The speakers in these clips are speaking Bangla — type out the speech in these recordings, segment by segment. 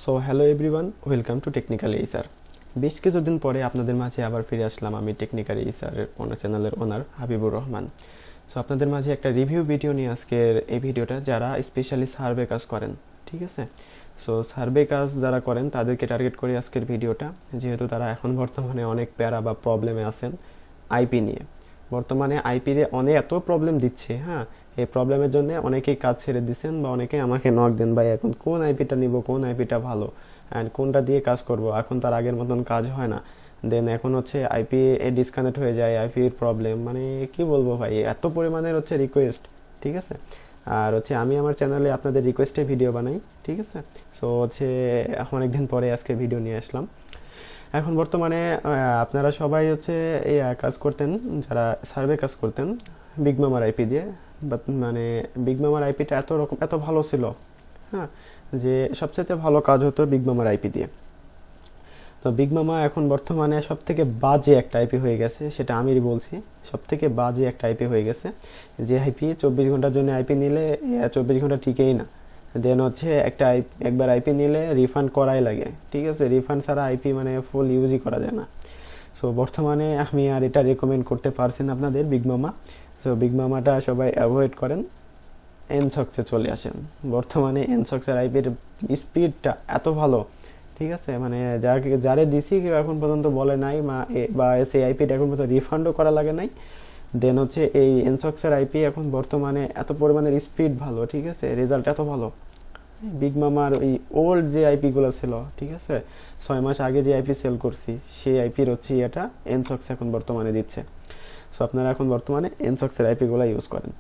So hello everyone, welcome to technical এইসার। বেশ কিছুদিন পরে আপনাদের মাঝে আবার ফিরে আসলাম আমি টেকনিক্যাল এইসারের চ্যানেলের ওনার হাবিবুর রহমান। সো আপনাদের মাঝে একটা রিভিউ ভিডিও নিয়ে আজকের এই ভিডিওটা, যারা স্পেশালি সার্ভে কাজ করেন, ঠিক আছে। সো সার্ভে কাজ যারা করেন তাদেরকে টার্গেট করে আজকের ভিডিওটা, যেহেতু তারা এখন বর্তমানে অনেক প্যারা বা প্রবলেমে আছেন আইপি নিয়ে। বর্তমানে আইপিতে অনেক এত প্রবলেম দিচ্ছে, হ্যাঁ, এই প্রবলেমের জন্য অনেকেই কাজ ছেড়ে দিচ্ছেন বা অনেকেই আমাকে নক দেন, ভাই এখন কোন আইপিটা নিব, কোন আইপিটা ভালো অ্যান্ড কোনটা দিয়ে কাজ করব। এখন তার আগের মতন কাজ হয় না, দেন এখন হচ্ছে আইপি ডিসকানেক্ট হয়ে যায়, আইপির প্রবলেম, মানে কি বলবো ভাই, এত পরিমাণের হচ্ছে রিকোয়েস্ট, ঠিক আছে। আর হচ্ছে আমি আমার চ্যানেলে আপনাদের রিকোয়েস্টে ভিডিও বানাই, ঠিক আছে। সো হচ্ছে অনেকদিন পরে আজকে ভিডিও নিয়ে আসলাম। এখন বর্তমানে আপনারা সবাই হচ্ছে এই কাজ করতেন, যারা সার্ভে কাজ করতেন বিগমামার আইপি দিয়ে, বাট মানে বিগমামার আইপিটা এত ভালো ছিল, হ্যাঁ, যে সবচেয়ে ভালো কাজ হতো বিগমামার আইপি দিয়ে। তো বিগমামা এখন বর্তমানে সব থেকে বাজে একটা আইপি হয়ে গেছে, সেটা আমি বলছি, সব থেকে বাজে একটা আইপি হয়ে গেছে। যে আইপি 24 ঘন্টার জন্য আইপি নিলে 24 ঘন্টা টিকেই না, দেন হচ্ছে একবার আইপি নিলে রিফান্ড করাই লাগে, ঠিক আছে। রিফান্ড ছাড়া আইপি মানে ফুল ইউজই করা যায় না। সো বর্তমানে আমি আর এটা রেকমেন্ড করতে পারছি না আপনাদের বিগমামা। সো বিগমামাটা সবাই অ্যাভয়েড করেন, এনসক্সে চলে আসেন। বর্তমানে এনসক্সের আইপির স্পিডটা এত ভালো, ঠিক আছে, মানে যারে দিছি কেউ এখন পর্যন্ত বলে নাই বা সেই আইপিটা এখন পর্যন্ত রিফান্ডও করা লাগে নাই। দেন হচ্ছে এই এনসক্সের আইপি এখন বর্তমানে এত পরিমাণের স্পিড ভালো, ঠিক আছে, রেজাল্ট এত ভালো। বিগমামার ওই ওল্ড যে আইপিগুলো ছিল, ঠিক আছে, 6 মাস আগে যে আইপি সেল করছি সেই আইপির হচ্ছে এটা এনসক্স এখন বর্তমানে দিচ্ছে। সো আপনারা এখন বর্তমানে এনসক্সের আইপিগুলো ইউজ করেন।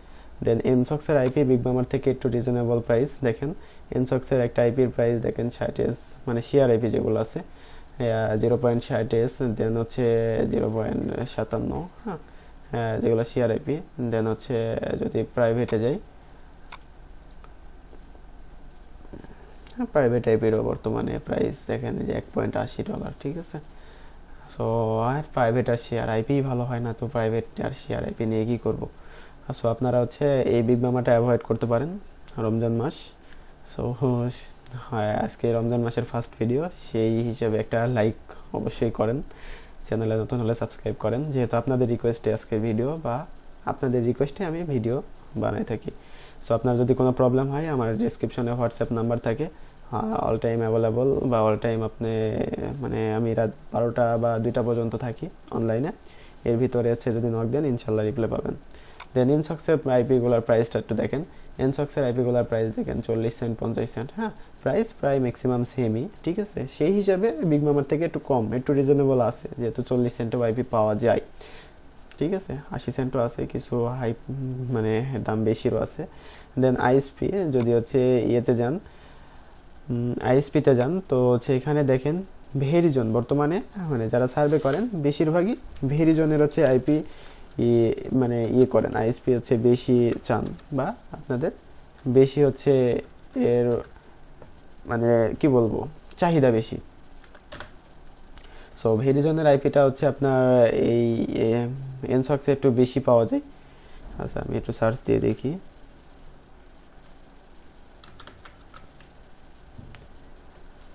দেন এনসক্সের আইপি বিগমামার থেকে একটু রিজনেবল প্রাইস। দেখেন এনসক্সের একটা আইপির প্রাইস দেখেন 60S, মানে শেয়ার আইপি যেগুলো আছে 0.60S, দেন হচ্ছে 0.57, হ্যাঁ, যেগুলো শেয়ার আইপি। দেন হচ্ছে যদি প্রাইভেটে যাই, প্রাইভেট আইপিরও বর্তমানে প্রাইস দেখেন যে $1.80, ঠিক আছে। সো আর প্রাইভেট আর শেয়ার আইপি ভালো হয় না, তো প্রাইভেট আর শেয়ার আইপি নিয়ে কী করবো। সো আপনারা হচ্ছে এই বিগমামাটা অ্যাভয়েড করতে পারেন, রমজান মাস। সো হয় আজকে রমজান মাসের ফার্স্ট ভিডিও, সেই হিসেবে একটা লাইক অবশ্যই করেন, চ্যানেলে নতুন হলে সাবস্ক্রাইব করেন, যেহেতু আপনাদের রিকোয়েস্টে আজকে ভিডিও বা আপনাদের রিকোয়েস্টে আমি ভিডিও বানাই থাকি। সো আপনার যদি কোনো প্রবলেম হয়, আমার ডিসক্রিপশনে হোয়াটসঅ্যাপ নাম্বার থাকে, অল টাইম অ্যাভেলেবল, বা অল টাইম আপনি মানে আমি রাত 12টা বা 2টা পর্যন্ত থাকি অনলাইনে। এর ভিতরে হচ্ছে যদি নক দেন ইনশাল্লাহ রিপ্লাই পাবেন। দেন এনসক্সের আইপিগুলোর প্রাইসটা একটু দেখেন। এনসক্সের আইপিগুলোর প্রাইস দেখেন 40 সেন্ট 50 সেন্ট, হ্যাঁ, প্রাইস প্রায় ম্যাক্সিমাম সেমই, ঠিক আছে। সেই হিসাবে বিগমামার থেকে একটু কম, একটু রিজনেবল আছে, যেহেতু 40 সেন্টও আইপি পাওয়া যায়, ঠিক আছে। 80 সেন্টও আছে, কিছু হাই মানে দাম বেশিরও আছে। দেন আইএসপি যদি হচ্ছে ইয়েতে যান, আইএসপিতে যান, তো হচ্ছে এখানে দেখেন ভেরিজন বর্তমানে মানে যারা সার্ভে করেন বেশিরভাগই ভেরিজনের হচ্ছে আইপি মানে করেন, আইএসপি হচ্ছে বেশি চান বা আপনাদের বেশি হচ্ছে এর মানে কি বলবো চাহিদা বেশি। সো ভেরিজনের আইপিটা হচ্ছে আপনার এই এনসক্সে একটু বেশি পাওয়া যায়। আচ্ছা আমি একটু সার্চ দিয়ে দেখি।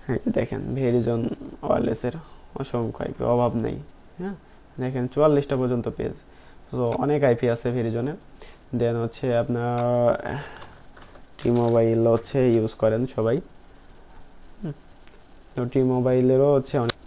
হ্যাঁ দেখেন ভেরিজন ওয়্যারলেসের অসংখ্য আইপি, অভাব নেই, হ্যাঁ, দেখেন 44টা পর্যন্ত পেজ। তো অনেক আইপি আছে ভেরিজনে। দেন হচ্ছে আপনার টি মোবাইল হচ্ছে ইউজ করেন সবাই, তো টি মোবাইলেরও হচ্ছে অনেক